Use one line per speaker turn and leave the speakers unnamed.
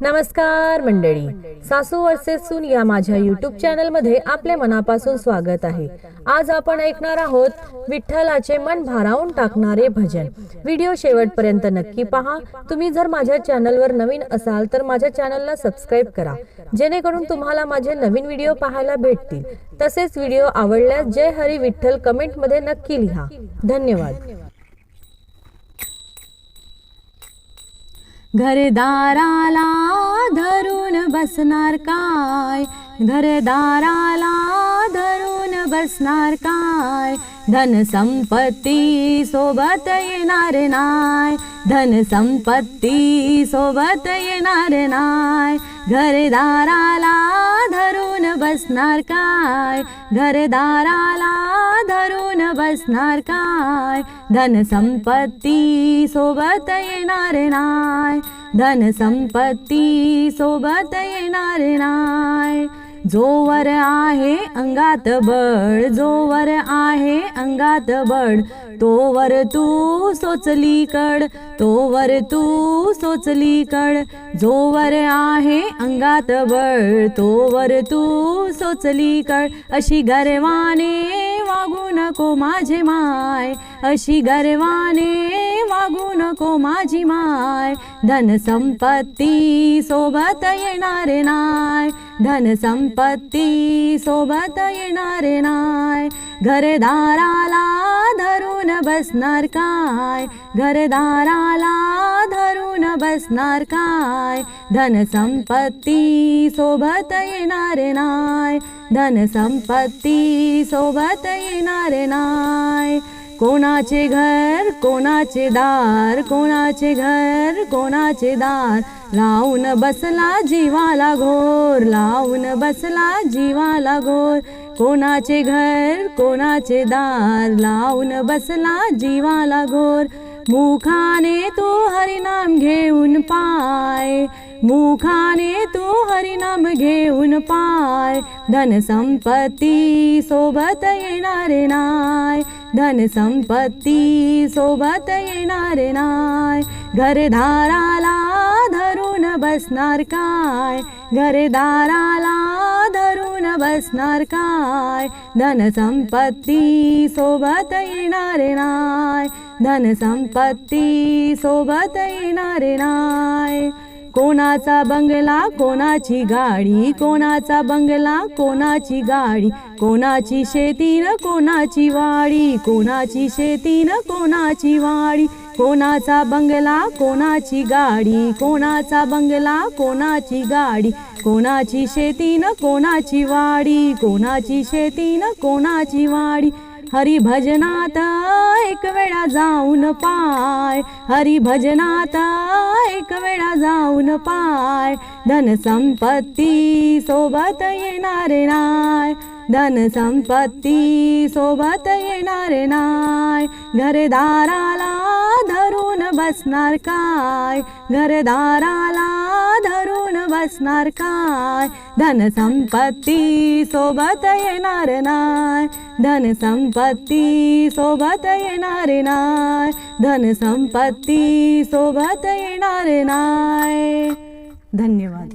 नमस्कार मंडळी, सासू वर्सेस सून या माझ्या यूट्यूब चॅनल मध्ये आपले मनापासून स्वागत आहे। आज आपण ऐकणार आहोत विठ्ठलाचे मन भारावून टाकणारे भजन। व्हिडिओ शेवटपर्यंत नक्की पहा। तुम्ही जर माझ्या चॅनलवर नवीन असाल तर माझ्या चॅनलला सबस्क्राइब करा, जेणेकरून तुम्हाला माझे नवीन व्हिडिओ पाहायला भेटतील। तसेच व्हिडिओ आवडल्यास जय हरी विठ्ठल कमेंट मध्ये नक्की लिहा। धन्यवाद।
घरदाराला धरून बसणार काय, घरदाराला धरून बसणार काय, धन संपत्ती सोबत येणार नाय, धन संपत्ती सोबत येणार नाय। घरदाराला धरून बसणार काय, घरदाराला धरून बसणार काय, धन संपत्ती सोबत येणार नाय, धन संपत्ती सोबत येणार नाय। जोवर आहे अंगात बळ, जोवर आहे अंगात बळ, तोवर तू सोचली कड, तोवर तू सोचली कड। जोवर आहे अंगात बळ, तोवर तू सोचली कड। अशी गर्वाने वागू नको माझे माय, अशी गर्वाने वागू नको माझी माय। धन संपत्ती सोबत येणार नाय, धन संपत्ती सोबत येणार नाय। घरदाराला धरून बसणार काय, घरदाराला धरून बसणार काय, धन संपत्ती सोबत येणार नाय, धन संपत्ती सोबत येणार नाय। कोणाचे घर कोणाचे दार, कोणाचे घर कोणाचे दार, लावून बसला जीवाला घोर, लावून बसला जीवाला घोर। कोणाचे घर कोणाचे दार, लावून बसला जीवाला घोर। मुखाने तू हरिनाम घेऊन पाय, मुखाने तू हरिनाम घेऊन पाय। धन संपत्ती सोबत येणार नाय, धन संपत्ती सोबत येणार नाय। घरदाराला धरून बसणार काय, घरदाराला धरून बसणार काय, धन संपत्ती सोबत येणार नाय, धन संपत्ती सोबत येणार नाय। कोणाचा बंगला कोणाची गाडी, कोणाचा बंगला कोणाची गाडी, कोणाची शेती न कोणाची वाडी, कोणाची शेती न कोणाची वाडी। कोणाचा बंगला कोणाची गाडी, कोणाचा बंगला कोणाची गाडी, कोणाची शेती न कोणाची वाडी, कोणाची शेती न कोणाची वाडी। हरी भजनात एक वेळा जाऊन पाय, हरी भजनात एक वेळा जाऊन पाय। धन संपत्ती सोबत येणार नाय, धन संपत्ती सोबत येणार नाय। घरदाराला धरून बसणार काय, घरदाराला धरून बसणार काय, धन संपत्ती सोबत येणार नाय, धन संपत्ती सोबत येणार नाय, धन संपत्ती सोबत येणार नाय। धन्यवाद।